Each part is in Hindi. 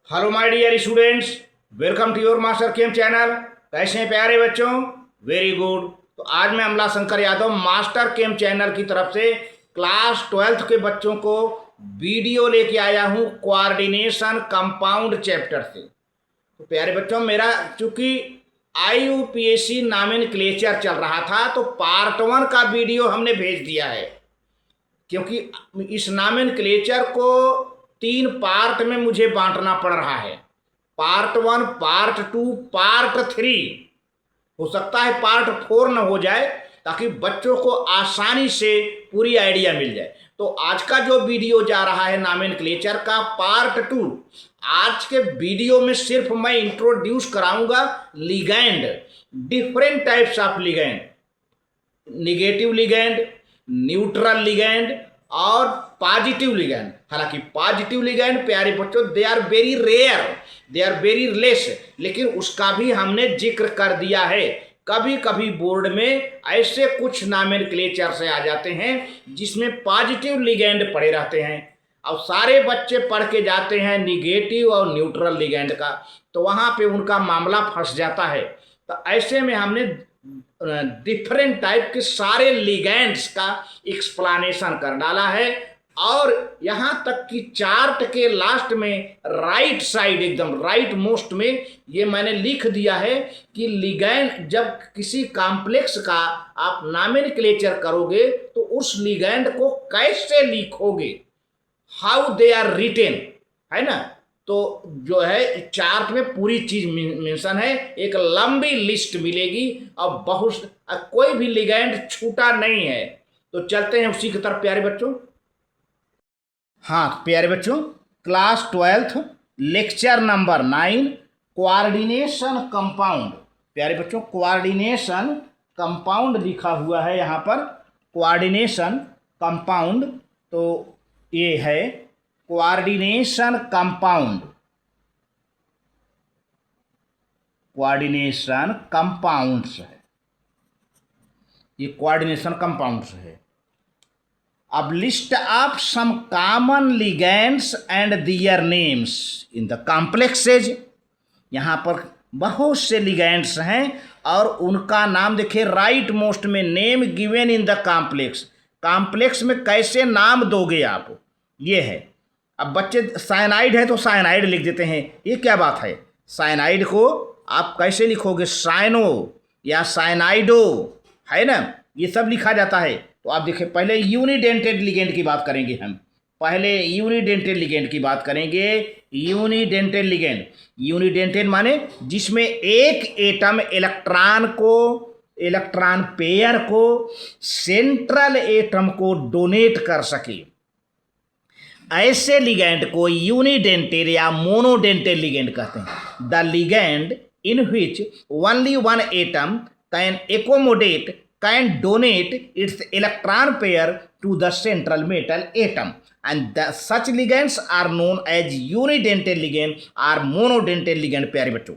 Hello my dear students, welcome to your Master Chem channel. कैसे हैं प्यारे बच्चों? Very good. तो आज मैं Amla Shankar Yadav Master Chem channel की तरफ से क्लास 12th के बच्चों को वीडियो लेके आया हूं कोऑर्डिनेशन कंपाउंड चैप्टर से। तो प्यारे बच्चों, मेरा चूंकि IUPAC नॉमेनक्लेचर चल रहा था तो पार्ट 1 का वीडियो हमने भेज दिया है, क्योंकि इस नॉमेनक्लेचर को 3 पार्ट में मुझे बांटना पड़ रहा है। Part 1, part 2, part 3। हो सकता है पार्ट 4 न हो जाए, ताकि बच्चों को आसानी से पूरी आइडिया मिल जाए। तो आज का जो वीडियो जा रहा है नॉमेनक्लेचर का पार्ट 2, आज के वीडियो में सिर्फ मैं इंट्रोड्यूस कराऊंगा ligand, different types of ligand, negative ligand, neutral ligand और पॉजिटिव लिगैंड। हालांकि पॉजिटिव लिगैंड प्यारे बच्चों they are very rare, they are very less, लेकिन उसका भी हमने जिक्र कर दिया है। कभी कभी बोर्ड में ऐसे कुछ नॉमेनक्लेचर से आ जाते हैं जिसमें पॉजिटिव लिगैंड पड़े रहते हैं और सारे बच्चे पढ़ के जाते हैं निगेटिव और न्यूट्रल लिगैंड का, तो वहाँ पे उनका मामला फंस जाता है। तो ऐसे में हमने डिफरेंट टाइप के सारे लिगैंड्स का एक्सप्लेनेशन कर डाला है। और यहाँ तक कि चार्ट के लास्ट में राइट साइड, एकदम राइट मोस्ट में, ये मैंने लिख दिया है कि लिगैंड जब किसी कॉम्प्लेक्स का आप नॉमेनक्लेचर करोगे तो उस लिगैंड को कैसे लिखोगे, हाउ दे आर रिटेन, है ना। तो जो है चार्ट में पूरी चीज मेंशन है, एक लंबी लिस्ट मिलेगी और बहुत कोई भी लिगैंड छूटा नहीं है। तो चलते हैं उसी की तरफ प्यारे बच्चों। हाँ प्यारे बच्चों, class 12th lecture number 9 coordination compound. प्यारे बच्चों, कोऑर्डिनेशन कंपाउंड लिखा हुआ है यहाँ पर, कोऑर्डिनेशन कंपाउंड। तो ये है कोऑर्डिनेशन कंपाउंड, कोऑर्डिनेशन कंपाउंड्स है, ये कोऑर्डिनेशन कंपाउंड्स है। अब list of some common ligands and their names in the complexes. यहाँ पर बहुत से लिगैंड्स हैं और उनका नाम देखिए राइट मोस्ट में, name given in the complex. Complex में कैसे नाम दोगे आप, ये है। अब बच्चे साइनाइड है तो साइनाइड लिख देते हैं, ये क्या बात है? साइनाइड को आप कैसे लिखोगे? साइनो या साइनाइडो, है ना, ये सब लिखा जाता है। तो आप देखिए, पहले यूनिडेंटेड लिगेंड की बात करेंगे हम, पहले यूनिडेंटेड लिगेंड की बात करेंगे। यूनिडेंटेड लिगेंड, यूनिडेंटेड माने जिसमें एक एटम इलेक्ट्रॉन पेयर को सेंट्रल एटम को डोनेट कर सके, ऐसे लिगैंड को यूनिडेंटेड या मोनोडेंटेड लिगैंड कहते हैं। The ligand in which only one atom can accommodate can donate its electron pair to the central metal atom and such ligands are known as unidentate ligand और मोनोडेंटेड लिगैंड। प्यारे बच्चों,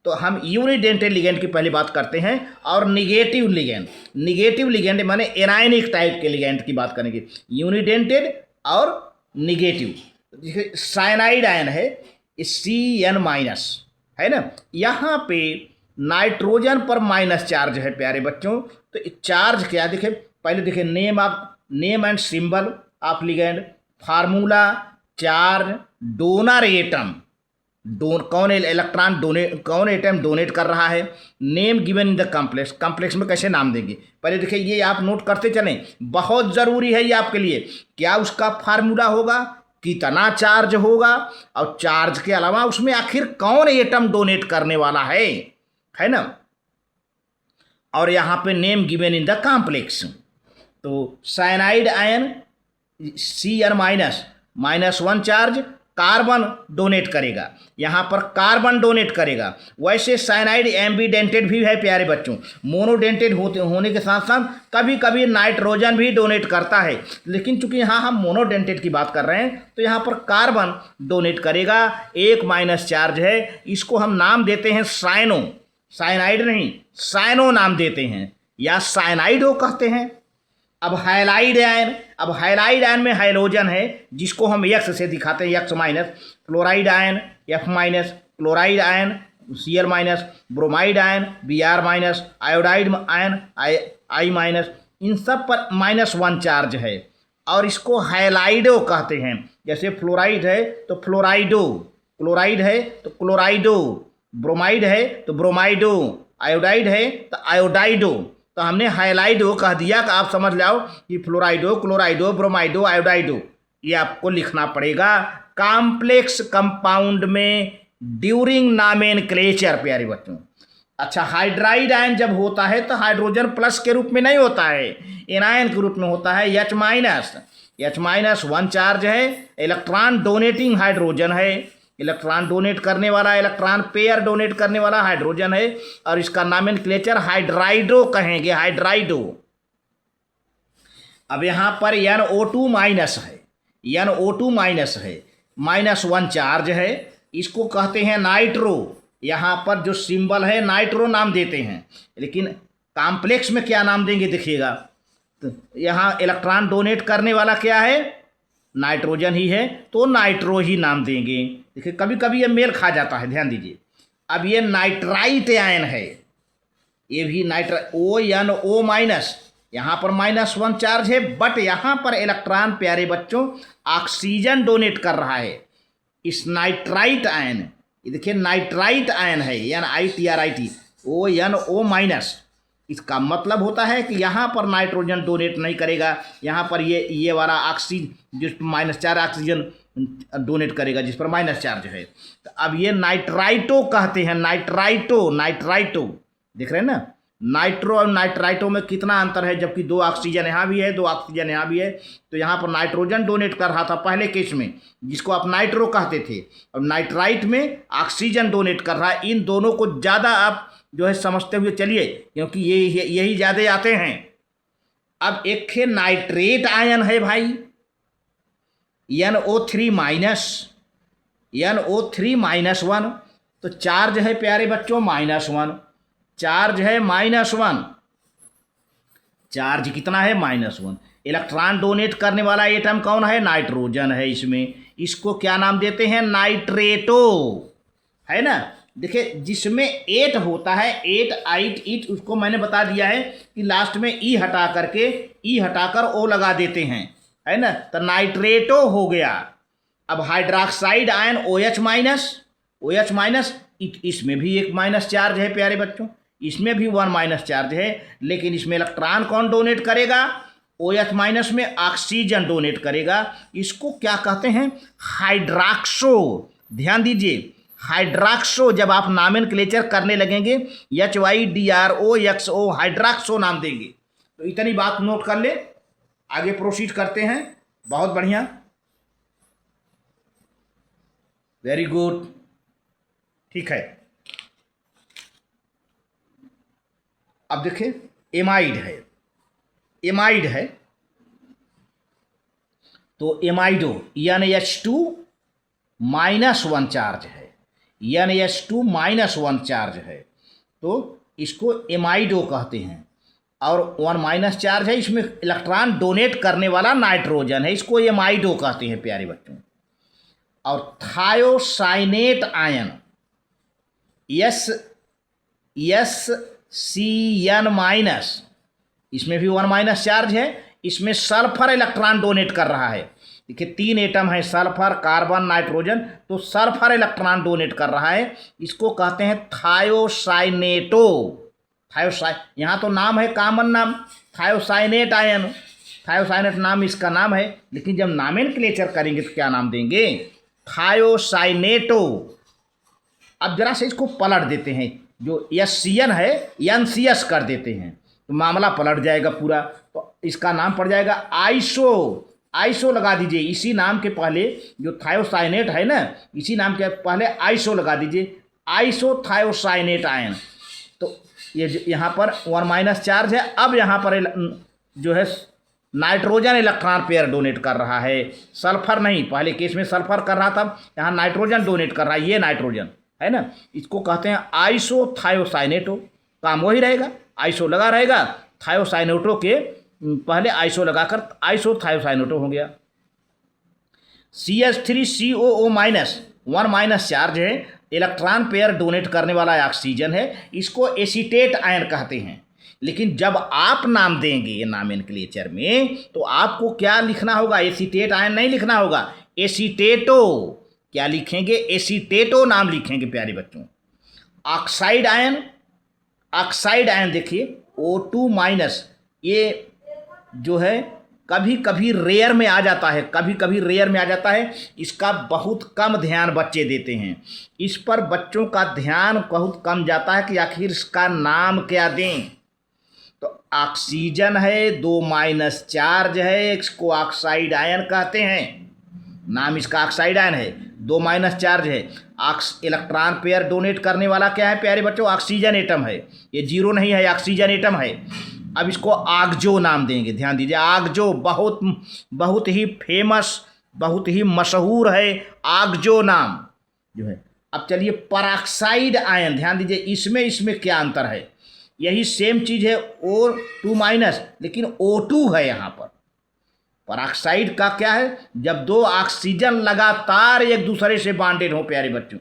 तो हम यूनिडेंटेड लिगैंड की पहले बात करते हैं। और निगेटिव लिगैंड, निगेटिव लिगैंड माने एनायनिक टाइप के लिगैंड की बात करेंगे। यूनिडेंटेड और निगेटिव, साइनाइड आयन है CN-, है ना। यहाँ पे नाइट्रोजन पर माइनस चार्ज है प्यारे बच्चों। तो चार्ज क्या दिखे, पहले देखे name and symbol of ligand, formula, charge, donor atom, कौन इलेक्ट्रॉन डोनेट, कौन एटम डोनेट कर रहा है, name given in the complex, complex में कैसे नाम देंगे। पहले देखिए, ये आप नोट करते चलें, बहुत ज़रूरी है ये आपके लिए। क्या उसका फार्मूला होगा, कितना चार्ज होगा, और चार्ज के अलावा उसमें आखिर कौन एटम डोनेट करने वाला है ना। और यहाँ पे name given in the complex. तो cyanide ion Cn-, -1 charge carbon donate करेगा, यहाँ पर कार्बन डोनेट करेगा। वैसे साइनाइड एम्बीडेंटेड भी है प्यारे बच्चों, मोनोडेंटेड होने के साथ साथ कभी कभी नाइट्रोजन भी डोनेट करता है, लेकिन चूंकि यहाँ हम मोनोडेंटेड की बात कर रहे हैं तो यहाँ पर कार्बन डोनेट करेगा। 1 माइनस चार्ज है, इसको हम नाम देते हैं साइनो, साइनाइड नहीं साइनो नाम देते हैं या साइनाइडो कहते हैं। अब हाइलाइड आयन, अब हाइलाइड आयन में हाइलोजन है जिसको हम एक्स से दिखाते हैं, X minus. Chloride ion F minus, chloride ion Cl minus, bromide ion Br minus, iodide ion I minus, इन सब पर -1 चार्ज है और इसको हाइलाइडो कहते हैं। जैसे फ्लोराइड है तो फ्लोराइडो, क्लोराइड है तो क्लोराइडो, ब्रोमाइड है तो ब्रोमाइडो, आयोडाइड है तो आयोडाइडो। तो हमने हाइलाइडो कह दिया कि आप समझ लाओ कि फ्लोराइडो, क्लोराइडो, ब्रोमाइडो, आयोडाइडो, ये आपको लिखना पड़ेगा कॉम्प्लेक्स कंपाउंड में ड्यूरिंग नामेनक्लेचर प्यारे बच्चों। अच्छा, हाइड्राइड आयन जब होता है तो हाइड्रोजन प्लस के रूप में नहीं होता है, एनायन के रूप में होता है। H minus, H minus 1 charge है, इलेक्ट्रॉन डोनेटिंग हाइड्रोजन है, इलेक्ट्रॉन डोनेट करने वाला, इलेक्ट्रॉन पेयर डोनेट करने वाला हाइड्रोजन है और इसका नामेनक्लेचर हाइड्राइडो कहेंगे, हाइड्राइडो। अब यहाँ पर NO2 माइनस है, NO2 माइनस है, -1 चार्ज है, इसको कहते हैं नाइट्रो। यहाँ पर जो सिंबल है नाइट्रो नाम देते हैं, लेकिन कॉम्प्लेक्स में क्या नाम देंगे देखिएगा। तो यहाँ इलेक्ट्रॉन डोनेट करने वाला क्या है, नाइट्रोजन ही है, तो नाइट्रो ही नाम देंगे। देखिए कभी कभी ये मेल खा जाता है, ध्यान दीजिए। अब ये नाइट्राइट आयन है, ये भी NO माइनस, यहाँ पर -1 चार्ज है, बट यहाँ पर इलेक्ट्रॉन प्यारे बच्चों ऑक्सीजन डोनेट कर रहा है। इस नाइट्राइट आयन, ये देखिए नाइट्राइट आयन है, NiTrIT, NO माइनस। इसका मतलब होता है कि यहाँ पर नाइट्रोजन डोनेट नहीं करेगा, यहाँ पर ये वाला ऑक्सीजन जिस पर -4 ऑक्सीजन डोनेट करेगा, जिस पर माइनस चार्ज है। तो अब ये नाइट्राइटो कहते हैं, नाइट्राइटो, नाइट्राइटो देख रहे हैं ना। नाइट्रो और नाइट्राइटो में कितना अंतर है, जबकि 2 ऑक्सीजन यहाँ भी है, 2 ऑक्सीजन यहाँ भी है। तो यहाँ पर नाइट्रोजन डोनेट कर रहा था पहले केस में, जिसको आप नाइट्रो कहते थे, और नाइट्राइट में ऑक्सीजन डोनेट कर रहा है। इन दोनों को ज़्यादा आप जो है समझते हुए चलिए, क्योंकि यही ज़्यादा आते हैं। अब एक है नाइट्रेट आयन है भाई, NO3 माइनस, NO3 -1, तो चार्ज है प्यारे बच्चों -1, चार्ज है -1, चार्ज कितना है -1। इलेक्ट्रॉन डोनेट करने वाला एटम कौन है, नाइट्रोजन है इसमें। इसको क्या नाम देते हैं, नाइट्रेटो, है ना। देखिए जिसमें 8 होता है, 8 आइट इट, उसको मैंने बता दिया है कि लास्ट में ई हटाकर ओ लगा देते हैं, है ना, तो नाइट्रेटो हो गया। अब hydroxide ion OH minus, OH minus, इसमें भी एक माइनस चार्ज है प्यारे बच्चों, इसमें भी 1 माइनस चार्ज है, लेकिन इसमें इलेक्ट्रॉन कौन डोनेट करेगा, OH माइनस में ऑक्सीजन डोनेट करेगा। इसको क्या कहते हैं, हाइड्रॉक्सो। ध्यान दीजिए, हाइड्रॉक्सो जब आप नामेनक्लेचर करने लगेंगे HYDROXO, हाइड्रॉक्सो नाम देंगे। तो इतनी बात नोट कर ले, आगे प्रोसीड करते हैं। बहुत बढ़िया, वेरी गुड, ठीक है। अब देखिए एमाइड है, एमाइड है तो एमाइडो NH2 -1 चार्ज है, NH2 -1 चार्ज है, तो इसको एमाइडो कहते हैं। और 1 माइनस चार्ज है, इसमें इलेक्ट्रॉन डोनेट करने वाला नाइट्रोजन है, इसको एमाइडो कहते हैं प्यारे बच्चों। और थायोसाइनेट आयन SCN माइनस, इसमें भी 1 माइनस चार्ज है, इसमें सल्फर इलेक्ट्रॉन डोनेट कर रहा है। देखिए 3 एटम है, सल्फर, कार्बन, नाइट्रोजन, तो सल्फर इलेक्ट्रॉन डोनेट कर रहा है, इसको कहते हैं थायोसाइनेटो। यहाँ तो नाम है कॉमन नाम, थायोसाइनेट आयन, थायोसाइनेट नाम इसका नाम है, लेकिन जब नामेनक्लेचर करेंगे तो क्या नाम देंगे, थायोसाइनेटो। अब जरा से इसको पलट देते हैं, जो SCN है NCS कर देते हैं, तो मामला पलट जाएगा पूरा। तो इसका नाम पड़ जाएगा आइसो, आइसो लगा दीजिए, इसी नाम के पहले जो थायोसाइनेट है ना, इसी नाम के पहले आइसो लगा दीजिए, आइसो थायोसाइनेट आयन। तो ये यहाँ पर 1 माइनस चार्ज है। अब यहाँ पर जो है नाइट्रोजन इलेक्ट्रॉन पेयर डोनेट कर रहा है, सल्फर नहीं, पहले केस में सल्फर कर रहा था, यहाँ नाइट्रोजन डोनेट कर रहा है, ये नाइट्रोजन है ना, इसको कहते हैं आइसो थायोसाइनेटो। काम वही रहेगा, आइसो लगा रहेगा, थायोसाइनेटो के पहले आइसो लगाकर आइसोथायोसाइनेटो हो गया। CH3COO माइनस 1 माइनस चार्ज है, इलेक्ट्रॉन पेयर डोनेट करने वाला ऑक्सीजन है, इसको एसीटेट आयन कहते हैं। लेकिन जब आप नाम देंगे नॉमेनक्लेचर में तो आपको क्या लिखना होगा? एसीटेट आयन नहीं लिखना होगा, एसीटेटो। क्या लिखेंगे? एसीटेटो नाम लिखेंगे प्यारे बच्चों। ऑक्साइड आयन, ऑक्साइड आयन देखिए O2 माइनस, ये जो है कभी कभी रेयर में आ जाता है, कभी कभी रेयर में आ जाता है। इसका बहुत कम ध्यान बच्चे देते हैं, इस पर बच्चों का ध्यान बहुत कम जाता है कि आखिर इसका नाम क्या दें। तो ऑक्सीजन है, 2 माइनस चार्ज है, इसको ऑक्साइड आयन कहते हैं। नाम इसका ऑक्साइड आयन है, 2 माइनस चार्ज है। इलेक्ट्रॉन पेयर डोनेट करने वाला क्या है प्यारे बच्चों? ऑक्सीजन एटम है। ये जीरो नहीं है, ऑक्सीजन एटम है। अब इसको आगजो नाम देंगे, ध्यान दीजिए। आगजो बहुत ही फेमस, बहुत ही मशहूर है आगजो नाम जो है। अब चलिए परऑक्साइड आयन, ध्यान दीजिए इसमें क्या अंतर है? यही सेम चीज़ है, O2 माइनस, लेकिन O2 है यहाँ पर। परऑक्साइड का क्या है? जब दो ऑक्सीजन लगातार एक दूसरे से बॉन्डेड हो प्यारे बच्चों,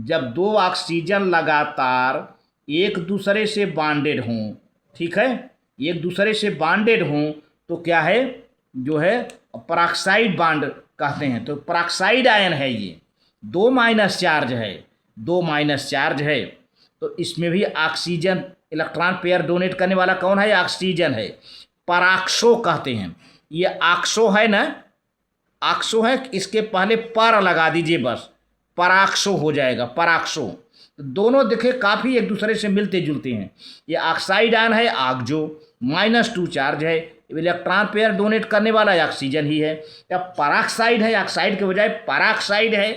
जब दो ऑक्सीजन लगातार एक दूसरे से बॉन्डेड हों, ठीक है, एक दूसरे से बॉन्डेड हों तो क्या है, जो है परऑक्साइड बॉन्ड कहते हैं। तो परऑक्साइड आयन है ये, 2 माइनस चार्ज है, 2 माइनस चार्ज है। तो इसमें भी ऑक्सीजन इलेक्ट्रॉन पेयर डोनेट करने वाला कौन है? ऑक्सीजन है। पराक्सो कहते हैं। ये ऑक्सो है ना, ऑक्सो है, इसके पहले पर लगा दीजिए बस, पराक्सो हो जाएगा, पराक्सो। तो दोनों देखे काफ़ी एक दूसरे से मिलते जुलते हैं। ये ऑक्साइड आयन है आगजो, -2 चार्ज है, इलेक्ट्रॉन पेयर डोनेट करने वाला ऑक्सीजन ही है। या पराक्साइड है, ऑक्साइड के बजाय पराक्साइड है,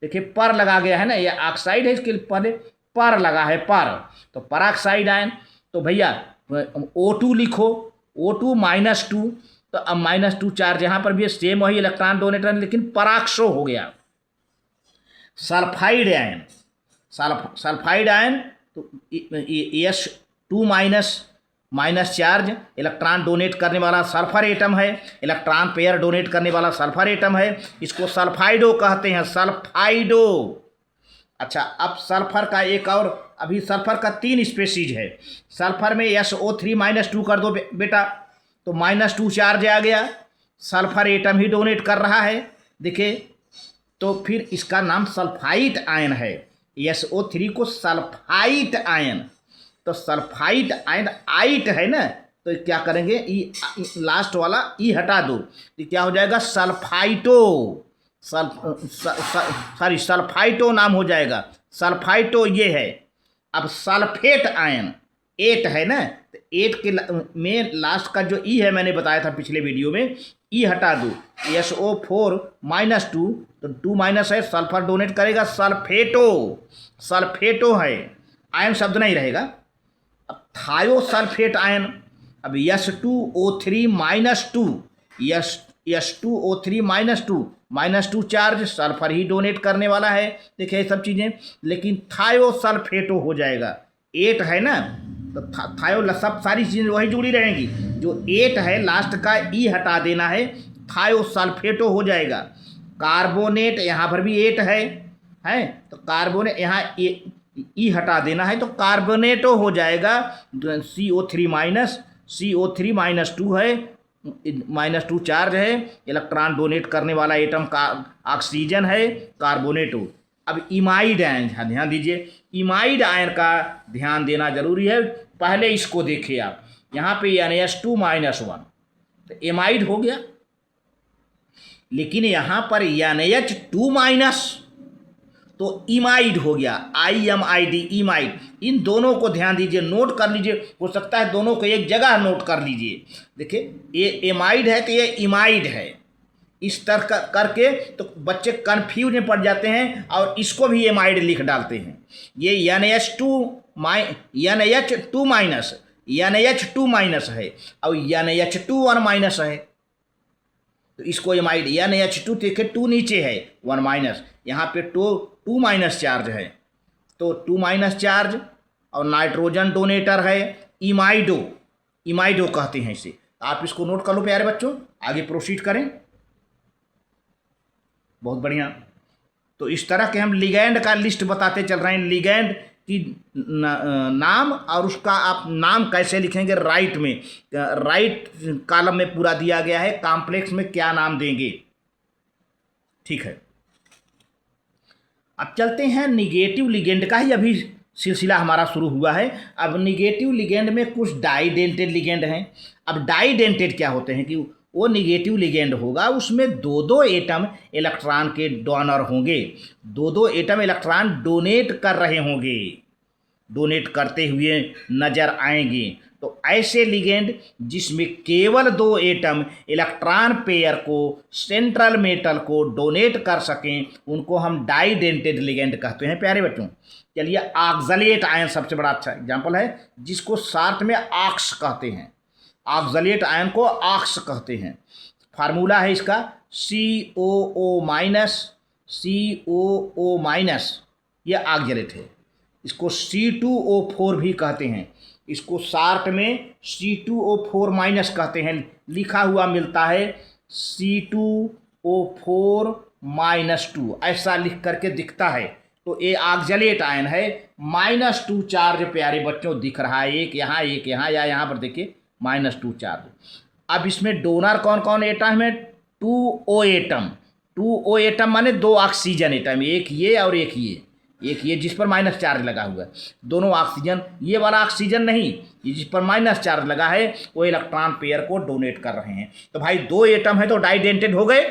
देखिए पर लगा गया है ना, ये ऑक्साइड है, इसके पहले पर लगा है, पर, तो पराक्साइड आयन। तो भैया O2 लिखो, O2 -2, तो अब -2 चार्ज यहाँ पर भी सेम वही इलेक्ट्रॉन डोनेटर, लेकिन पराक्सो हो गया। सल्फाइड आयन, सल्फाइड आयन तो S2 minus charge, electron donate करने वाला सल्फर एटम है, इलेक्ट्रॉन पेयर डोनेट करने वाला सल्फर एटम है, इसको सल्फाइडो कहते हैं, सल्फाइडो। अच्छा, अब सल्फर का एक और, अभी सल्फर का 3 स्पेसीज है। सल्फर में SO3 -2 कर दो बेटा, तो -2 चार्ज आ गया, सल्फर एटम ही डोनेट कर रहा है, देखिए। तो फिर इसका नाम सल्फाइट आयन है, SO3 को सल्फाइट आयन। तो सल्फाइट आयन आइट है ना, तो क्या करेंगे, ई लास्ट वाला ई हटा दो, तो क्या हो जाएगा? सल्फाइटो, सल्फाइटो नाम हो जाएगा, सल्फाइटो ये है। अब सल्फेट आयन, 8 है ना, तो 8 के में लास्ट का जो ई है, मैंने बताया था पिछले वीडियो में, ई हटा दो, SO4 -2, तो 2 माइनस है, सल्फर डोनेट करेगा, सल्फेटो, सल्फेटो है, आयन शब्द नहीं रहेगा। अब थायोसल्फेट आयन, अब S2O3 -2, S2O3 -2 चार्ज, सल्फर ही डोनेट करने वाला है, देखिए सब चीज़ें। लेकिन थायोसल्फेटो हो जाएगा, 8 है ना, तो थायो सब सारी चीज़ें वही जुड़ी रहेंगी। जो 8 है लास्ट का ई हटा देना है, थायोसल्फेटो हो जाएगा। कार्बोनेट, यहाँ पर भी 8 है, तो कार्बोनेट यहाँ ई हटा देना है, तो कार्बोनेटो हो जाएगा। CO3 -2 है, -2 चार्ज है, इलेक्ट्रॉन डोनेट करने वाला एटम का ऑक्सीजन है, कार्बोनेटो। अब इमाइड आयन, ध्यान दीजिए, इमाइड आयन का ध्यान देना जरूरी है। पहले इसको देखिए आप, यहाँ पे NH2 -1, तो इमाइड हो गया। लेकिन यहाँ पर NH2- तो इमाइड हो गया, IMID, इमाइड। इन दोनों को ध्यान दीजिए, नोट कर लीजिए, हो सकता है दोनों को एक जगह नोट कर लीजिए। देखिए ये इमाइड है तो ये इमाइड है, इस तरह करके तो बच्चे कन्फ्यूज में पड़ जाते हैं और इसको भी इमाइड लिख डालते हैं। ये NH2- है और NH2 है, तो इसको इमाइड, NH2 देखे 2 नीचे है, 1-, यहाँ पे 2 चार्ज है, तो 2 चार्ज और नाइट्रोजन डोनेटर है, इमाइडो कहते हैं इसे। आप इसको नोट कर लो प्यारे बच्चों, आगे प्रोसीड करें। बहुत बढ़िया। तो इस तरह के हम लिगैंड का लिस्ट बताते चल रहे हैं, लिगैंड की नाम, और उसका आप नाम कैसे लिखेंगे, राइट में, राइट कॉलम में पूरा दिया गया है, कॉम्प्लेक्स में क्या नाम देंगे। ठीक है, अब चलते हैं निगेटिव लिगेंड का ही अभी सिलसिला हमारा शुरू हुआ है। अब निगेटिव लिगेंड में कुछ डाइडेंटेड लिगेंड हैं। अब डाइडेंटेड क्या होते हैं कि वो निगेटिव लिगेंड होगा, उसमें दो दो एटम इलेक्ट्रॉन के डोनर होंगे, दो दो एटम इलेक्ट्रॉन डोनेट कर रहे होंगे, डोनेट करते हुए नजर आएंगे। तो ऐसे लिगेंड जिसमें केवल दो एटम इलेक्ट्रॉन पेयर को, सेंट्रल मेटल को डोनेट कर सकें, उनको हम डाइडेंटेड लिगेंड कहते हैं प्यारे बच्चों। चलिए, ऑक्सलेट आयन सबसे बड़ा अच्छा एग्जाम्पल है, जिसको शॉर्ट में ऑक्स कहते हैं। ऑक्सलेट आयन को ऑक्स कहते हैं। फार्मूला है इसका COO माइनस, COO माइनस, ये ऑक्सलेट है। इसको C2O4 भी कहते हैं, इसको शॉर्ट में C2O4 माइनस कहते हैं। लिखा हुआ मिलता है C2O4 माइनस 2, ऐसा लिख करके दिखता है। तो ये ऑक्सलेट आयन है, -2 चार्ज प्यारे बच्चों दिख रहा है, एक यहाँ एक यहाँ, या यहाँ पर देखिए -2 चार्ज। अब इसमें डोनर कौन कौन एटम है, 2O एटम। 2O एटम माने 2 ऑक्सीजन एटम, एक ये और एक ये जिस पर माइनस चार्ज लगा हुआ है, दोनों ऑक्सीजन। ये वाला ऑक्सीजन नहीं, ये जिस पर माइनस चार्ज लगा है वो इलेक्ट्रॉन पेयर को डोनेट कर रहे हैं। तो भाई 2 एटम है तो डाइडेंटेड हो गए,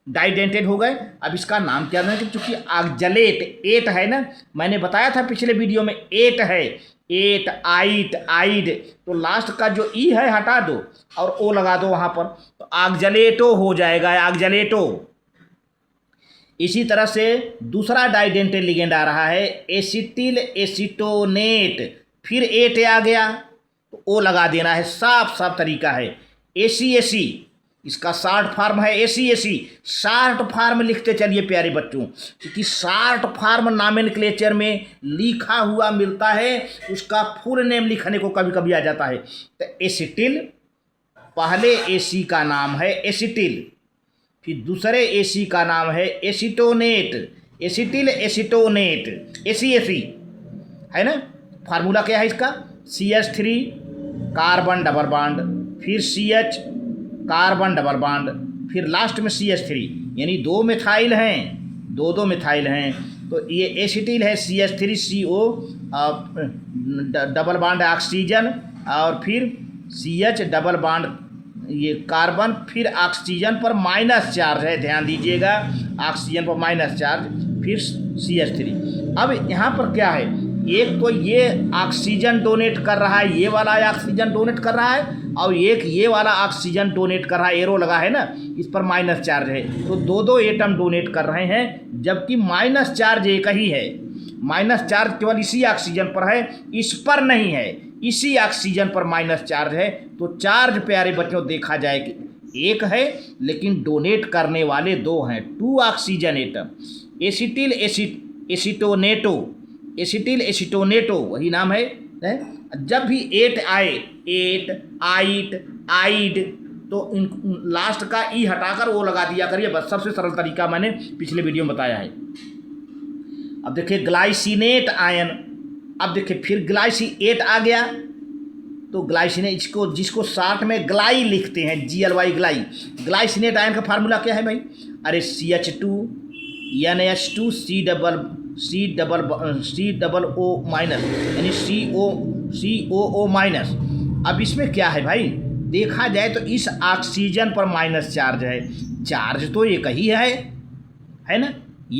डाइडेंटेड हो गए। अब इसका नाम क्या है कि चूंकि ऑक्सलेट 8 है ना, मैंने बताया था पिछले वीडियो में 8 है, 8 आइट आइड, तो लास्ट का जो ई है हटा दो और ओ लगा दो वहाँ पर, तो ऑक्सलेटो हो जाएगा, ऑक्सलेटो। इसी तरह से दूसरा डाइडेंटेड लिगेंड आ रहा है एसिटिल एसीटोनेट, फिर 8 आ गया तो ओ लगा देना है, साफ साफ तरीका है। ACAC इसका शॉर्ट फॉर्म है, ACAC। शॉर्ट फॉर्म लिखते चलिए प्यारे बच्चों, क्योंकि शॉर्ट फॉर्म नॉमेनक्लेचर में लिखा हुआ मिलता है, उसका फुल नेम लिखने को कभी कभी आ जाता है। तो एसिटिल, पहले AC का नाम है एसिटिल, फिर दूसरे AC का नाम है एसीटोनेट, एसिटिल एसीटोनेट, ACAC है ना। फार्मूला क्या है इसका, CH3 कार्बन डबल बॉन्ड, फिर CH कार्बन डबल बॉन्ड, फिर लास्ट में CH3, यानी 2 मिथाइल हैं, दो मिथाइल हैं। तो ये एसिटिल है CH3CO डबल बॉन्ड ऑक्सीजन, और फिर CH डबल बॉन्ड ये कार्बन, फिर ऑक्सीजन पर माइनस चार्ज है, ध्यान दीजिएगा, ऑक्सीजन पर माइनस चार्ज, फिर CH3। अब यहाँ पर क्या है, एक तो ये ऑक्सीजन डोनेट कर रहा है, ये वाला ऑक्सीजन डोनेट कर रहा है, और एक ये वाला ऑक्सीजन डोनेट कर रहा है, एरो लगा है ना, इस पर माइनस चार्ज है, तो दो दो एटम डोनेट कर रहे हैं, जबकि माइनस चार्ज एक ही है। माइनस चार्ज केवल इसी ऑक्सीजन पर है, इस पर नहीं है, इसी ऑक्सीजन पर माइनस चार्ज है। तो चार्ज प्यारे बच्चों देखा जाए कि एक है, लेकिन डोनेट करने वाले 2 हैं, 2 ऑक्सीजन एटम। एसिटिल एसीटोनेटो, एसिटिल एसीटोनेटो वही नाम है। जब भी 8 आए, 8 आइट आइड, तो इन लास्ट का ई हटाकर वो लगा दिया करिए, बस सबसे सरल तरीका मैंने पिछले वीडियो में बताया है। अब देखिए ग्लाइसिनेट आयन, अब देखिए फिर ग्लाइसी 8 आ गया, तो ग्लाइसिनेट जिसको शॉर्ट में ग्लाई लिखते हैं, GLY ग्लाई। ग्लाइसिनेट आयन का फार्मूला क्या है भाई, अरे CH2 NH2 C+O माइनस, यानी COO माइनस। अब इसमें क्या है भाई, देखा जाए तो इस ऑक्सीजन पर माइनस चार्ज है, चार्ज तो एक ही है ना,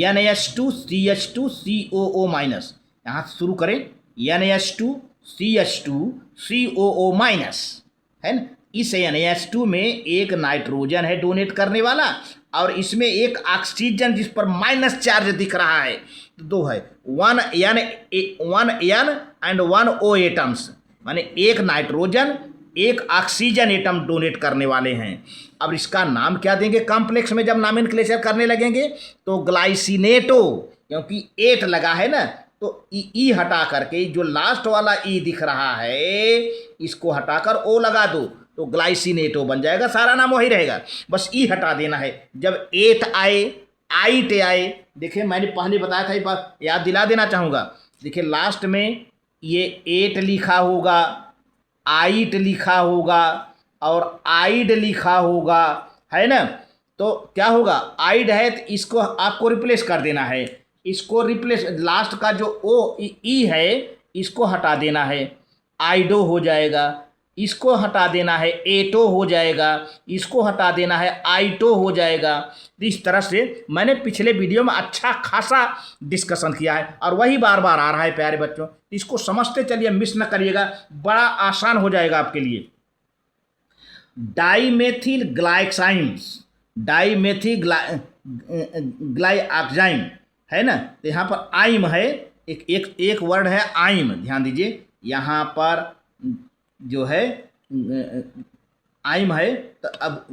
NH2 CH2 COO माइनस। यहाँ शुरू करें, NH2 CH2 COO माइनस है ना। इस NH2 में एक नाइट्रोजन है डोनेट करने वाला, और इसमें एक ऑक्सीजन जिस पर माइनस चार्ज दिख रहा है, तो 2 है, 1 N एंड 1 O एटम्स, माने एक नाइट्रोजन एक ऑक्सीजन एटम डोनेट करने वाले हैं। अब इसका नाम क्या देंगे, कॉम्प्लेक्स में जब नॉमेनक्लेचर करने लगेंगे तो ग्लाइसिनेटो, क्योंकि 8 लगा है ना, तो ई हटा करके जो लास्ट वाला ई दिख रहा है इसको हटाकर ओ लगा दो, तो ग्लाइसिनेटो बन जाएगा, सारा नाम वही रहेगा, बस ई हटा देना है। जब एट आए, आइट आए, देखिए मैंने पहले बताया था, एक बार याद दिला देना चाहूँगा। देखिए लास्ट में ये एट लिखा होगा, आइट लिखा होगा और आइड लिखा होगा, है ना। तो क्या होगा, आइड है तो इसको आपको रिप्लेस कर देना है, इसको रिप्लेस, लास्ट का जो ओ ई है इसको हटा देना है, आइडो हो जाएगा, इसको हटा देना है, एटो हो जाएगा, इसको हटा देना है, आइटो हो जाएगा। इस तरह से मैंने पिछले वीडियो में अच्छा खासा डिस्कशन किया है और वही बार बार आ रहा है प्यारे बच्चों। इसको समझते चलिए, मिस न करिएगा, बड़ा आसान हो जाएगा आपके लिए। डाईमेथिल ग्लाइक्साइम्स, डाईमेथिल ग्लाइऑक्साइम है ना। तो यहाँ पर आइम है, एक वर्ड है आइम, ध्यान दीजिए यहाँ पर जो है आइम है। तो अब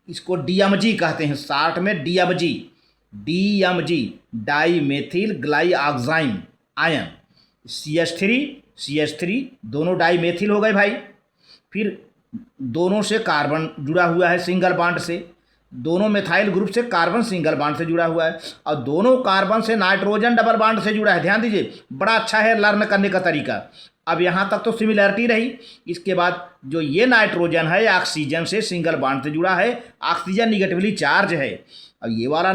इसको डीएमजी कहते हैं, शॉर्ट में DMG, DMG dimethyl glyoxime ion. CH3 दोनों डाईमेथिल हो गए भाई, फिर दोनों से कार्बन जुड़ा हुआ है सिंगल बॉन्ड से, दोनों मेथाइल ग्रुप से कार्बन सिंगल बॉन्ड से जुड़ा हुआ है और दोनों कार्बन से नाइट्रोजन डबल बॉन्ड से जुड़ा है। ध्यान दीजिए, बड़ा अच्छा है लर्न करने का तरीका। अब यहाँ तक तो सिमिलरिटी रही। इसके बाद जो ये नाइट्रोजन है ऑक्सीजन से सिंगल बॉन्ड से जुड़ा है, ऑक्सीजन निगेटिवली चार्ज है। अब ये वाला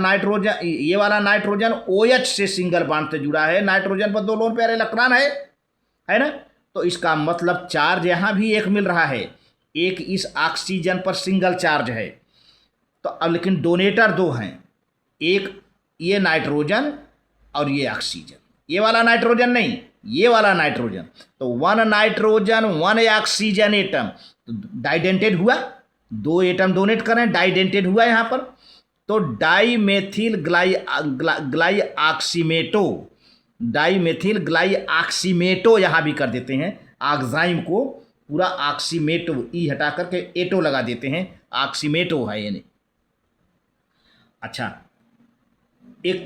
नाइट्रोजन OH से सिंगल बॉन्ड से जुड़ा है, नाइट्रोजन पर 2 लोन पेयर इलेक्ट्रॉन है ना। तो इसका मतलब चार्ज यहाँ भी एक मिल रहा है, एक इस ऑक्सीजन पर सिंगल चार्ज है। तो अब लेकिन डोनेटर 2 हैं, एक ये नाइट्रोजन और ये ऑक्सीजन, ये वाला नाइट्रोजन नहीं, ये वाला नाइट्रोजन। तो 1 नाइट्रोजन 1 ऑक्सीजन एटम, तो डाइडेंटेड हुआ, 2 एटम डोनेट करें, डाइडेंटेड हुआ यहाँ पर। तो डाईमेथिल ग्लाइऑक्सीमेटो, डाईमेथिल ग्लाइऑक्सीमेटो यहाँ भी कर देते हैं, ऑक्साइम को पूरा ऑक्सीमेटो, ई हटा करके एटो लगा देते हैं, ऑक्सीमेटो है यानी। अच्छा, एक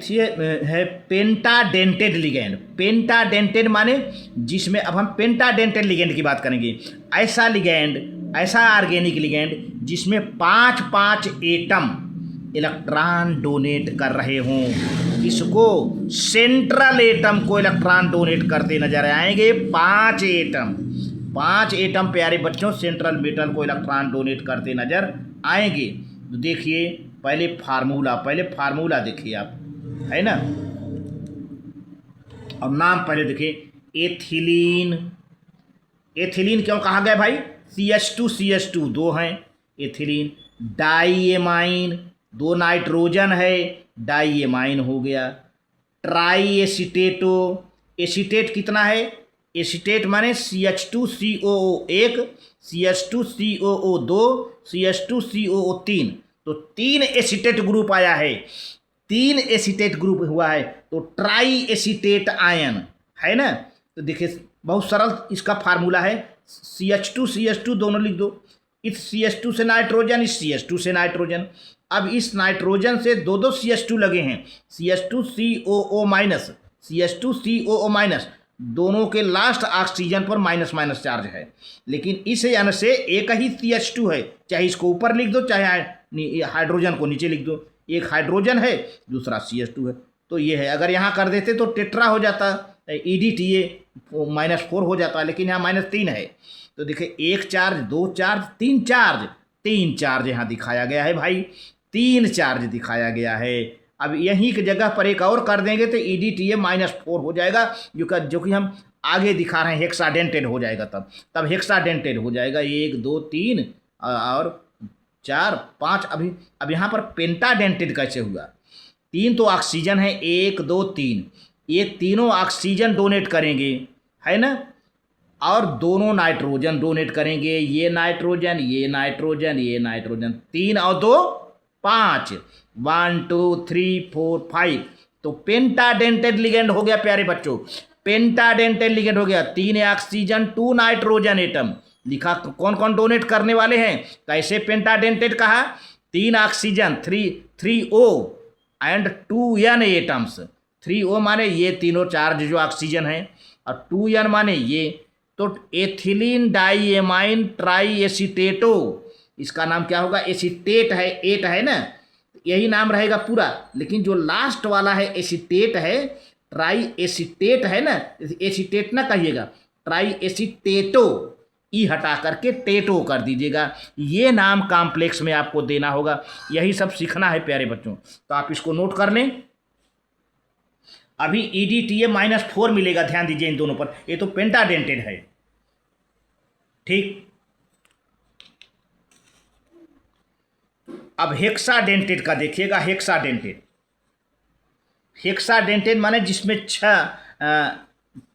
है पेंटाडेंटेड लिगेंड। पेंटाडेंटेड माने जिसमें, अब हम पेंटाडेंटेड लिगेंड की बात करेंगे, ऐसा लिगेंड, ऐसा ऑर्गेनिक लिगेंड जिसमें 5 एटम इलेक्ट्रॉन डोनेट कर रहे हों। इसको सेंट्रल एटम को इलेक्ट्रॉन डोनेट करते नजर आएंगे, 5 एटम प्यारे बच्चों सेंट्रल मेटल को इलेक्ट्रॉन डोनेट करते नजर आएंगे। तो देखिए पहले फार्मूला देखिए आप, है ना। और नाम पहले देखिए, एथिलीन। एथिलीन क्यों कहा गया भाई, CH2 2 हैं एथिलीन। डाईएमाइन, 2 नाइट्रोजन है, डाईएमाइन हो गया। ट्राई एसीटेटो, एसीटेट कितना है, एसीटेट माने CH2COO 1, CH2COO 2, CH2COO 3, तो 3 एसीटेट ग्रुप आया है, 3 एसीटेट ग्रुप हुआ है, तो ट्राई एसीटेट आयन है ना। तो देखिए बहुत सरल इसका फार्मूला है, CH2 दोनों लिख दो, इस CH2 से नाइट्रोजन, इस CH2 से नाइट्रोजन। अब इस नाइट्रोजन से 2 CH2 लगे हैं, CH2COO-, दोनों के लास्ट ऑक्सीजन पर माइनस चार्ज है, लेकिन इस यान से एक ही CH2 है, चाहे इसको ऊपर लिख दो चाहे हाइड्रोजन को नीचे लिख दो, एक हाइड्रोजन है दूसरा CH2 है। तो ये है, अगर यहाँ कर देते तो टेट्रा हो जाता, EDTA -4 हो जाता, लेकिन यहाँ -3 है। तो देखिए 1 चार्ज, 2 चार्ज, 3 चार्ज, 3 चार्ज यहाँ दिखाया गया है भाई, 3 चार्ज दिखाया गया है। अब यहीं की जगह पर एक और कर देंगे तो EDTA -4 हो जाएगा, जो कि हम आगे दिखा रहे हैं, हेक्साडेंटेड हो जाएगा, तब हेक्साडेंटेड हो जाएगा, 1 2 3 और 4 5। अब यहाँ पर पेंटाडेंटेड कैसे हुआ, 3 तो ऑक्सीजन है, 1 2 3, ये तीनों ऑक्सीजन डोनेट करेंगे, है ना, और दोनों नाइट्रोजन डोनेट करेंगे, ये नाइट्रोजन, ये नाइट्रोजन, ये नाइट्रोजन, 3 और 2 5, 1 2 3 4 5। तो पेंटाडेंटेड लिगेंड हो गया प्यारे बच्चों, पेंटाडेंटेड लिगेंड हो गया, 3 ऑक्सीजन 2 नाइट्रोजन एटम लिखा, कौन कौन डोनेट करने वाले हैं, कैसे पेंटाडेंटेड कहा, 3 oxygen 3O and 2N atoms. 3O माने ये तीनों चार्ज जो ऑक्सीजन है, और 2N माने ये तो एथिलीन डाइएमाइन ट्राई एसीटेटो, इसका नाम क्या होगा? एसीटेट है, एट है ना, यही नाम रहेगा पूरा, लेकिन जो लास्ट वाला है एसीटेट है, ट्राई एसीटेट है ना, एसीटेट ना कहिएगा, ट्राई एसीटेटो, ई हटा करके टेटो कर दीजिएगा। ये नाम कॉम्प्लेक्स में आपको देना होगा। यही सब सीखना है प्यारे बच्चों, तो आप इसको नोट कर लें। अभी EDTA-4 मिलेगा, ध्यान दीजिए इन दोनों पर, ये तो पेंटाडेंटेड है, ठीक। अब हेक्साडेंटेड का देखिएगा, हेक्साडेंटेड, हेक्साडेंटेड माने जिसमें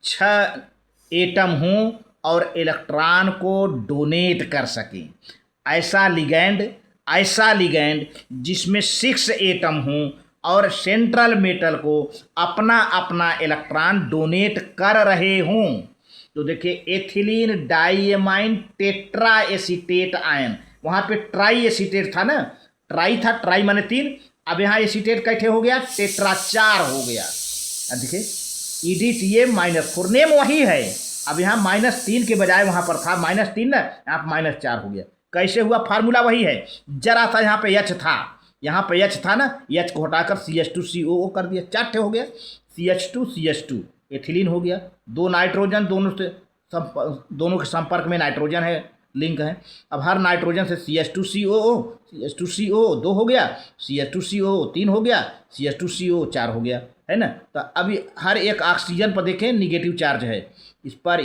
छह एटम हों और इलेक्ट्रॉन को डोनेट कर सकें, ऐसा लिगैंड जिसमें 6 एटम हों और सेंट्रल मेटल को अपना अपना इलेक्ट्रॉन डोनेट कर रहे हों। तो देखिए ethylene diamine tetra acetate ion, वहाँ पे ट्राई एसीटेट था ना, ट्राई था, ट्राई माने 3, अब यहाँ एसीटेट कैसे हो गया? टेट्रा 4 हो गया। अब देखिए EDTA-4 नेम वही है, अब यहाँ -3 के बजाय वहाँ पर था -3 ना, यहाँ पर -4 हो गया। कैसे हुआ? फार्मूला वही है, जरा सा यहाँ पे H था, यहाँ पे H था ना, H को हटाकर CH2COO कर दिया, 4 हो गया, CH2 एथिलीन हो गया, 2 नाइट्रोजन, दोनों के संपर्क में नाइट्रोजन है, लिंक है। अब हर नाइट्रोजन से CH2COO 2 हो गया, CH2COO 3 हो गया, CH2COO 4 हो गया, है ना। तो अभी हर एक ऑक्सीजन पर देखें निगेटिव चार्ज है, इस पर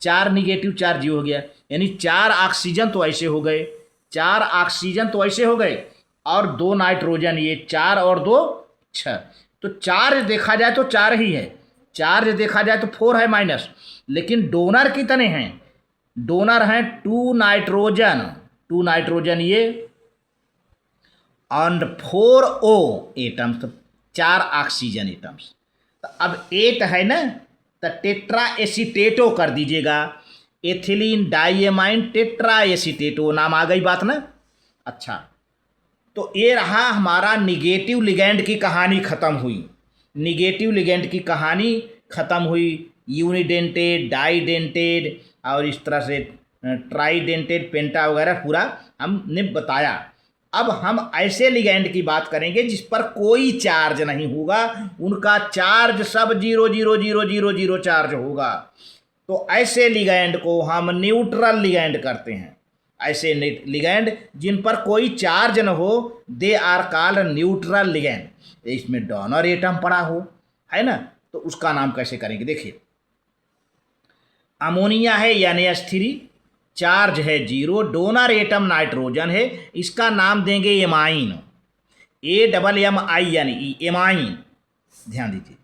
4 निगेटिव चार्ज हो गया, यानी 4 ऑक्सीजन तो ऐसे हो गए, 4 ऑक्सीजन तो ऐसे हो गए, और 2 नाइट्रोजन, ये 4 और 2 6, तो चार्ज देखा जाए तो 4 ही है, चार्ज देखा जाए तो 4 है माइनस, लेकिन डोनर कितने हैं? डोनर हैं 2 नाइट्रोजन ये, और 4 O एटम्स, 4 ऑक्सीजन एटम्स। तो अब 8 है ना, तो टेट्रा एसीटेटो कर दीजिएगा, एथिलीन डाइएमाइन टेट्रा एसीटेटो, नाम आ गई बात ना। अच्छा, तो ये रहा हमारा निगेटिव लिगैंड की कहानी ख़त्म हुई, निगेटिव लिगैंड की कहानी ख़त्म हुई, यूनिडेंटेड, डाइडेंटेड और इस तरह से ट्राइडेंटेड, पेंटा वगैरह पूरा हमने बताया। अब हम ऐसे लिगैंड की बात करेंगे जिस पर कोई चार्ज नहीं होगा, उनका चार्ज सब 0 चार्ज होगा, तो ऐसे लिगैंड को हम न्यूट्रल लिगैंड करते हैं। ऐसे लिगैंड जिन पर कोई चार्ज न हो, they are called neutral ligand. इसमें डोनर एटम पड़ा हो, है ना, तो उसका नाम कैसे करेंगे? देखिए अमोनिया है NH3, चार्ज है 0, डोनर एटम नाइट्रोजन है, इसका नाम देंगे एमाइन, AMMINE, एमाइन। ध्यान दीजिए,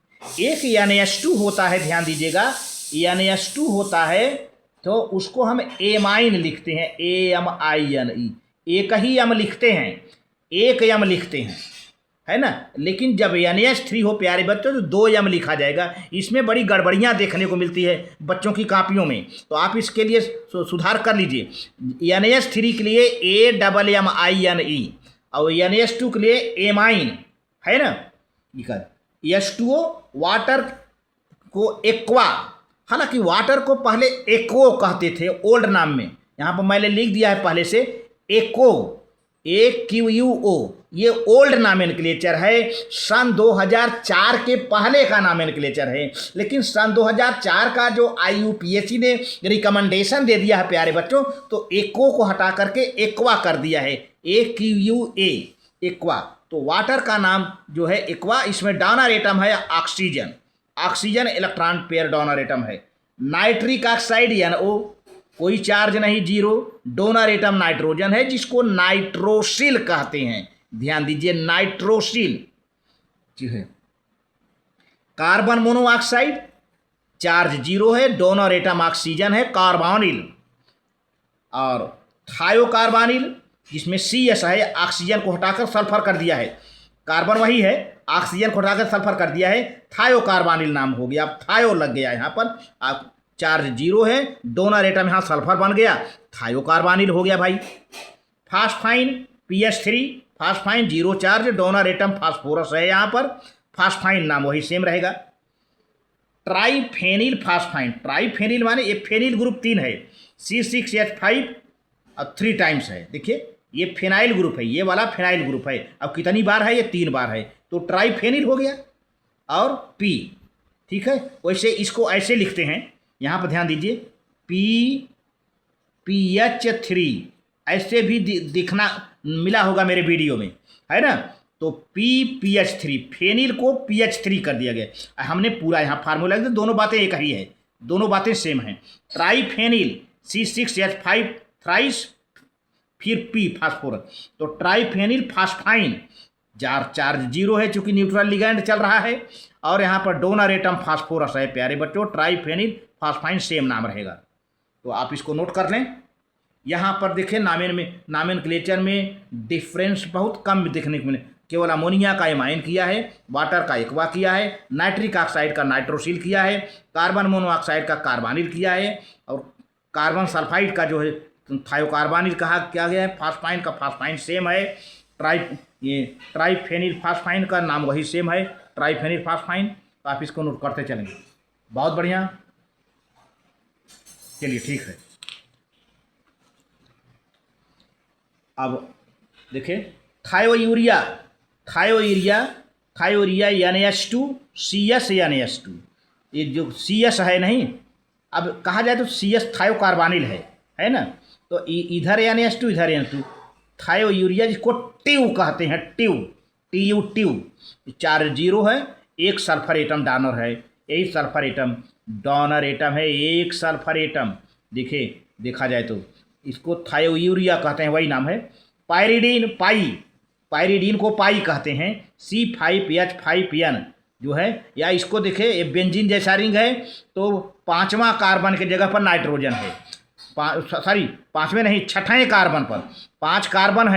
एक NH2 होता है, ध्यान दीजिएगा, NH2 होता है तो उसको हम एमाइन लिखते हैं, AMINE, एक ही यम लिखते हैं, एक यम लिखते हैं, है ना। लेकिन जब NH3 हो प्यारे बच्चों तो 2 यम लिखा जाएगा। इसमें बड़ी गड़बड़ियाँ देखने को मिलती है बच्चों की कापियों में, तो आप इसके लिए सुधार कर लीजिए। NH3 के लिए AMMINE और NH2 के लिए एमाइन, है ना। H2O वाटर को एक्वा, हालांकि वाटर को पहले एक्वो कहते थे ओल्ड नाम में, यहाँ पर मैंने लिख दिया है पहले से एक्वो, AQUO, ये ओल्ड नामेनक्लेचर है, सन 2004 के पहले का नामेनक्लेचर है। लेकिन सन 2004 का जो IUPAC ने रिकमेंडेशन दे दिया है प्यारे बच्चों, तो एक्वो को हटा करके एक्वा कर दिया है, AQUA, एक्वा। तो वाटर का नाम जो है एक्वा, इसमें डोनर एटम है oxygen, oxygen electron pair donor atom है। नाइट्रिक ऑक्साइड NO, कोई चार्ज नहीं, 0, डोनर एटम नाइट्रोजन है जिसको नाइट्रोसिल कहते हैं, ध्यान दीजिए, नाइट्रोसिल जी है। कार्बन मोनोऑक्साइड, चार्ज 0 है, डोनर एटम ऑक्सीजन है, कार्बोनिल। और थायोकार्बोनिल जिसमें CS है, ऑक्सीजन को हटाकर सल्फर कर दिया है, कार्बन वही है, ऑक्सीजन को हटाकर सल्फर कर दिया है, थायोकार्बोनिल नाम हो गया। अब थायो लग गया यहाँ पर, आप चार्ज 0 है, डोनर एटम यहाँ सल्फर बन गया, थायोकार्बोनिल हो गया भाई। फास्फाइन PH3, फास्फाइन 0 charge, donor atom phosphorus है, यहाँ पर फास्फाइन नाम वही सेम रहेगा। ट्राईफेनिल फास्फाइन, ट्राईफेनिल माने ये फेनिल ग्रुप 3 है, C6H5 और 3 टाइम्स है। देखिए ये फिनाइल ग्रुप है, ये वाला फिनाइल ग्रुप है। अब कितनी बार है, ये 3 बार है, तो ट्राईफेनिल हो गया और पी, ठीक है। वैसे इसको ऐसे लिखते हैं, यहाँ पर ध्यान दीजिए, PH3 ऐसे भी दिखना मिला होगा मेरे वीडियो में, है ना। तो PH3 फेनिल को PH3 कर दिया गया। हमने पूरा यहाँ फार्मूला लिखा, दोनों बातें एक ही है, दोनों बातें सेम हैं। ट्राईफेनिल C6H5 थ्राइस, फिर पी फास्फोरस, तो ट्राईफेनिल फास्फाइन चार्ज जीरो है चूंकि न्यूट्रल लिगैंड चल रहा है, और यहाँ पर डोनर एटम फास्फोरस है। प्यारे बच्चों, ट्राईफेनिल फास्फाइन सेम नाम रहेगा, तो आप इसको नोट कर लें। यहाँ पर देखें नामेनक्लेचर में डिफरेंस बहुत कम देखने को मिले, केवल अमोनिया का एमाइन किया है, वाटर का एक्वा किया है, नाइट्रिक ऑक्साइड का नाइट्रोसिल किया है, कार्बन मोनोऑक्साइड का कार्बानिल किया है, और कार्बन सल्फाइड का जो है थायोकार्बानिल कहा किया गया है। फास्फाइन का फास्फाइन सेम है, ट्राईफेनिल फास्फाइन का नाम वही सेम है, ट्राईफेनिल फास्फाइन। तो आप इसको नोट करते चलेंगे, बहुत बढ़िया। चलिए ठीक है, अब देखिए थायोयूरिया NH2 CS NH2, ये जो CS है नहीं, अब कहा जाए तो CS थायोकार्बानिल है ना। तो इधर NH2 इधर NH2, थायोयूरिया जिसको ट्यू कहते हैं, ट्यू चार्ज जीरो है, एक सल्फर एटम डोनर है, यही सल्फर एटम डोनर एटम है, एक सल्फर एटम। देखिए देखा जाए तो इसको थायोयूरिया कहते हैं, वही नाम है। पायरिडीन को पाई कहते हैं, C5H5N जो है, या इसको देखें ये बेंजीन जैसा रिंग है, तो 5वां कार्बन के जगह पर नाइट्रोजन है, पाँचवें नहीं, 6ठे कार्बन पर 5 कार्बन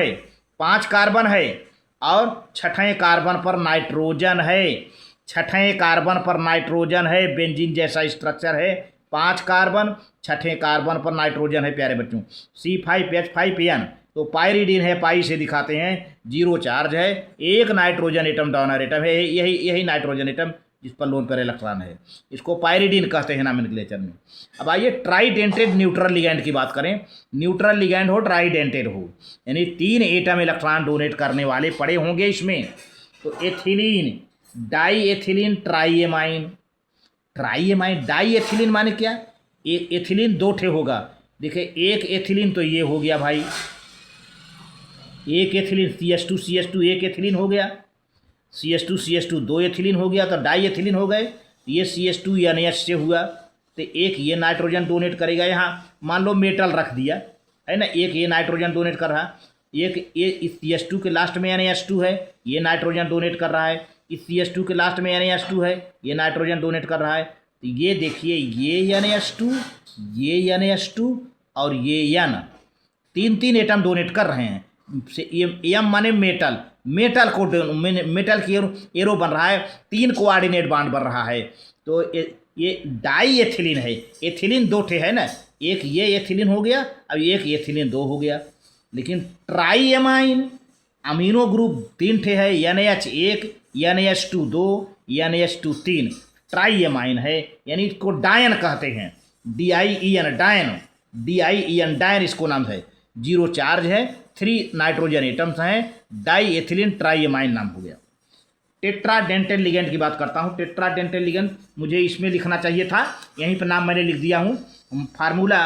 है और 6ठे कार्बन पर नाइट्रोजन है, 6ठे कार्बन पर नाइट्रोजन है, बेंजीन जैसा स्ट्रक्चर है, 5 कार्बन 6ठे कार्बन पर नाइट्रोजन है। प्यारे बच्चों, C5H5N, तो पायरिडीन है, पाई से दिखाते हैं, जीरो चार्ज है, एक नाइट्रोजन एटम डोनर एटम है, यही नाइट्रोजन एटम जिस पर लोन पर इलेक्ट्रॉन है, इसको पायरिडीन कहते हैं नोमेनक्लेचर में। अब आइए ट्राईडेंटेड न्यूट्रल लिगैंड की बात करें। न्यूट्रल लिगैंड हो, ट्राईडेंटेड हो, यानी 3 एटम इलेक्ट्रॉन डोनेट करने वाले पड़े होंगे इसमें। तो ethylene, diethylene, triamine, diethylene माने क्या, एथिलीन 2 ठे होगा। देखिए एक एथिलीन तो ये हो गया भाई, एक एथिलीन CH2 एक एथिलीन हो गया, CH2 2 एथिलीन हो गया, तो डाई एथिलीन हो गए। ये CH2 NH से हुआ, तो एक ये नाइट्रोजन डोनेट करेगा। यहाँ मान लो मेटल रख दिया है ना, एक ये नाइट्रोजन डोनेट कर रहा, एक ये इस CH2 के लास्ट में NH2 है, ये नाइट्रोजन डोनेट कर रहा है, इस CH2 के लास्ट में NH2 है, ये नाइट्रोजन डोनेट कर रहा है। तो ये देखिए ये NH2, ये NH2 और ये N, 3 एटम डोनेट कर रहे हैं। एम माने मेटल को, मेटल की एरो बन रहा है, 3 कोऑर्डिनेट बांड बन रहा है। तो ये डाई एथिलीन है, एथिलीन 2 ठे है ना, एक ये एथिलीन हो गया, अब एक एथिलीन 2 हो गया। लेकिन ट्राईएमाइन अमीनो ग्रुप 3 ठे है, NH1, NH2 2, NH2 3, ट्राईएमाइन है, यानी इसको डायन कहते हैं, DIEN, डायन इसको नाम है। जीरो चार्ज है, 3 नाइट्रोजन एटम्स हैं, डाई एथिलीन ट्राईएमाइन नाम हो गया। टेट्राडेंटेड लिगेंड की बात करता हूँ। टेट्राडेंटेड लिगेंड मुझे इसमें लिखना चाहिए था, यहीं पर नाम मैंने लिख दिया हूँ, फार्मूला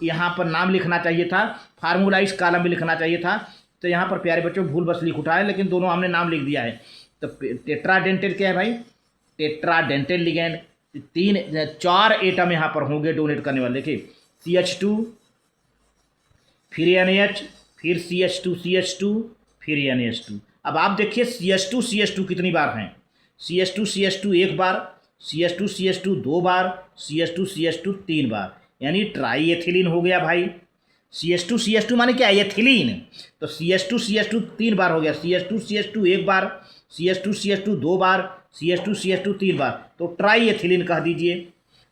यहाँ पर नाम लिखना चाहिए था, फार्मूला इस कॉलम में लिखना चाहिए था। तो यहाँ पर प्यारे बच्चों भूल बस लिख उठा है, लेकिन दोनों हमने नाम लिख दिया है। तो टेट्राडेंटेड क्या है भाई, टेट्राडेंटेड लिगेंड 4 एटम यहाँ पर होंगे डोनेट करने वाले। देखिए CH2, फिर NH, फिर CH2 फिर NH2। अब आप देखिए CH2 कितनी बार हैं, CH2 1 बार, CH2 2 बार, CH2 3 बार, यानी ट्राई एथिलीन हो गया भाई। CH2 माने क्या, एथिलीन, तो CH2 3 बार हो गया, CH2 1 बार, CH2 2 बार, CH2 3 बार, तो ट्राई एथिलीन कह दीजिए।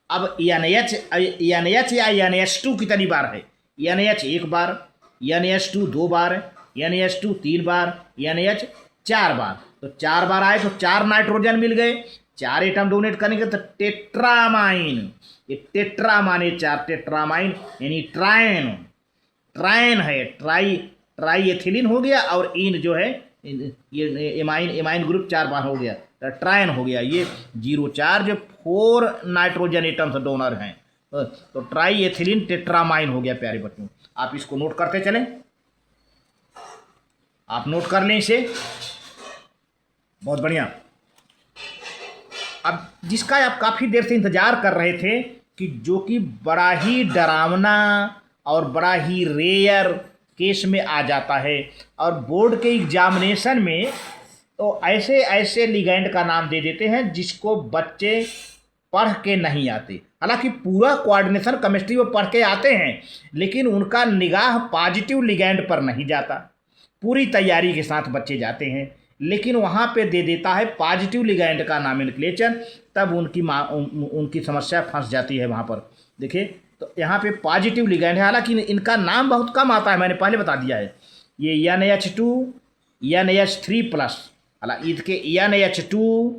अब NH या NH2 कितनी बार है, NH 1 बार, NH2 2 बार, NH2 3 बार, NH 4 बार, तो 4 बार आए तो 4 नाइट्रोजन मिल गए, 4 एटम डोनेट करेंगे तो टेट्रामाइन, ये टेट्रा माने 4, टेट्रामाइन यानी ट्राइन, ट्राइन है, ट्राई एथिलीन हो गया और इन जो है ये एमाइन ग्रुप 4 बार हो गया तो ट्राइन हो गया। ये 0 चार्ज 4 नाइट्रोजन एटम्स डोनर हैं, तो ट्राई एथिलीन टेट्रामाइन हो गया प्यारे बच्चों। आप इसको नोट करते चलें, आप नोट कर लें इसे, बहुत बढ़िया। अब जिसका आप काफ़ी देर से इंतज़ार कर रहे थे कि जो कि बड़ा ही डरावना और बड़ा ही रेयर केस में आ जाता है, और बोर्ड के एग्जामिनेशन में तो ऐसे ऐसे लिगैंड का नाम दे देते हैं जिसको बच्चे पढ़ के नहीं आते। हालांकि पूरा कोऑर्डिनेशन केमिस्ट्री वो पढ़ के आते हैं, लेकिन उनका निगाह पॉजिटिव लिगैंड पर नहीं जाता। पूरी तैयारी के साथ बच्चे जाते हैं, लेकिन वहाँ पे दे देता है पॉजिटिव लिगैंड का नॉमेनक्लेचर, तब उनकी समस्या फंस जाती है वहाँ पर। देखिए तो यहाँ पे पॉजिटिव लिगैंड है, हालांकि इनका नाम बहुत कम आता है, मैंने पहले बता दिया है। ये NH2 NH3+, हालांकि इसके NH2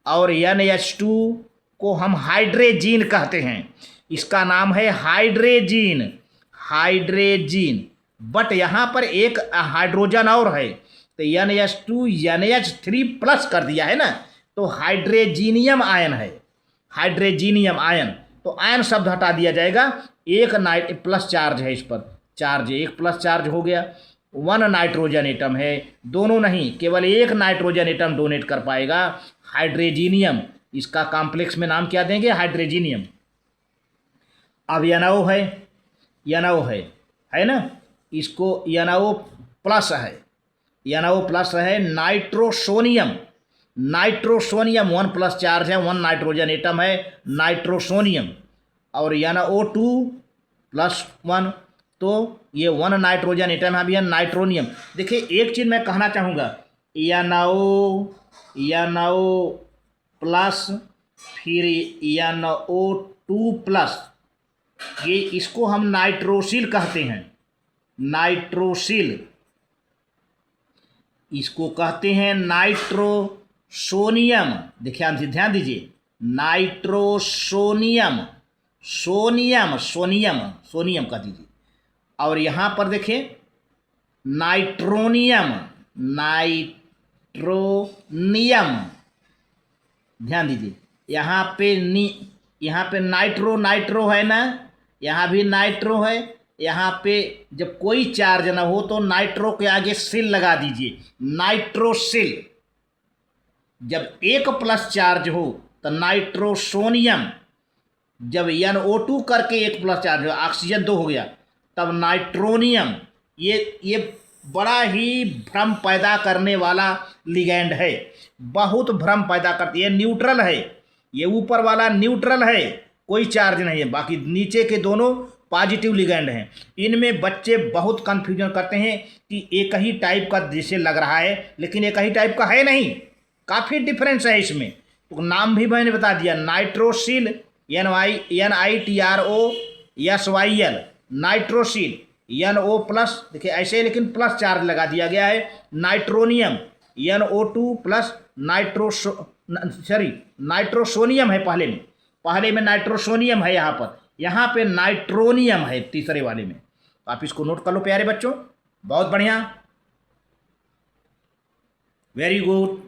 और NH2 को हम हाइड्रेजीन कहते हैं, इसका नाम है हाइड्रेजीन, हाइड्रेजीन। बट यहाँ पर एक हाइड्रोजन और है, तो NH2 NH3+ कर दिया है ना, तो हाइड्रेजीनियम आयन है, हाइड्रेजीनियम आयन। तो आयन शब्द हटा दिया जाएगा, एक प्लस चार्ज है इस पर, चार्ज एक प्लस चार्ज हो गया। 1 नाइट्रोजन एटम है, दोनों नहीं, केवल एक नाइट्रोजन एटम डोनेट कर पाएगा, हाइड्रेजीनियम। इसका कॉम्प्लेक्स में नाम क्या देंगे? हाइड्रेजीनियम। अब NO है ना, इसको NO+ है, NO+ है। नाइट्रोसोनियम, नाइट्रोसोनियम 1 प्लस चार्ज है, 1 नाइट्रोजन एटम है नाइट्रोसोनियम। और NO2+1, तो ये 1 नाइट्रोजन एटम है, भी है नाइट्रोनियम। देखिए एक चीज़ मैं कहना चाहूँगा, NO+, फिर NO2+, ये इसको हम नाइट्रोसिल कहते हैं, नाइट्रोसिल, इसको कहते हैं नाइट्रोसोनियम। देखिए ध्यान दीजिए, नाइट्रोसोनियम, सोनियम कह दीजिए। और यहाँ पर देखिए नाइट्रोनियम, ध्यान दीजिए, यहाँ पे नाइट्रो है ना, यहाँ भी नाइट्रो है। यहाँ पे जब कोई चार्ज ना हो तो नाइट्रो के आगे सिल लगा दीजिए, नाइट्रोसिल। जब 1+ चार्ज हो तो नाइट्रोसोनियम। जब NO2 करके 1+ चार्ज हो, ऑक्सीजन 2 हो गया, तब नाइट्रोनियम। ये बड़ा ही भ्रम पैदा करने वाला लिगैंड है, बहुत भ्रम पैदा करती है। न्यूट्रल है, ये ऊपर वाला न्यूट्रल है, कोई चार्ज नहीं है, बाकी नीचे के दोनों पॉजिटिव लिगैंड हैं। इनमें बच्चे बहुत कन्फ्यूजन करते हैं कि एक ही टाइप का जैसे लग रहा है, लेकिन एक ही टाइप का है नहीं, काफ़ी डिफरेंस है इसमें। तो नाम भी मैंने बता दिया, नाइट्रोसिल, NITROSYL, नाइट्रोसिल। NO+, देखिए ऐसे, लेकिन प्लस चार्ज लगा दिया गया है। नाइट्रोनियम, NO2+, नाइट्रोसोनियम है पहले में नाइट्रोसोनियम है, यहाँ पे नाइट्रोनियम है तीसरे वाले में। आप इसको नोट कर लो प्यारे बच्चों, बहुत बढ़िया, वेरी गुड।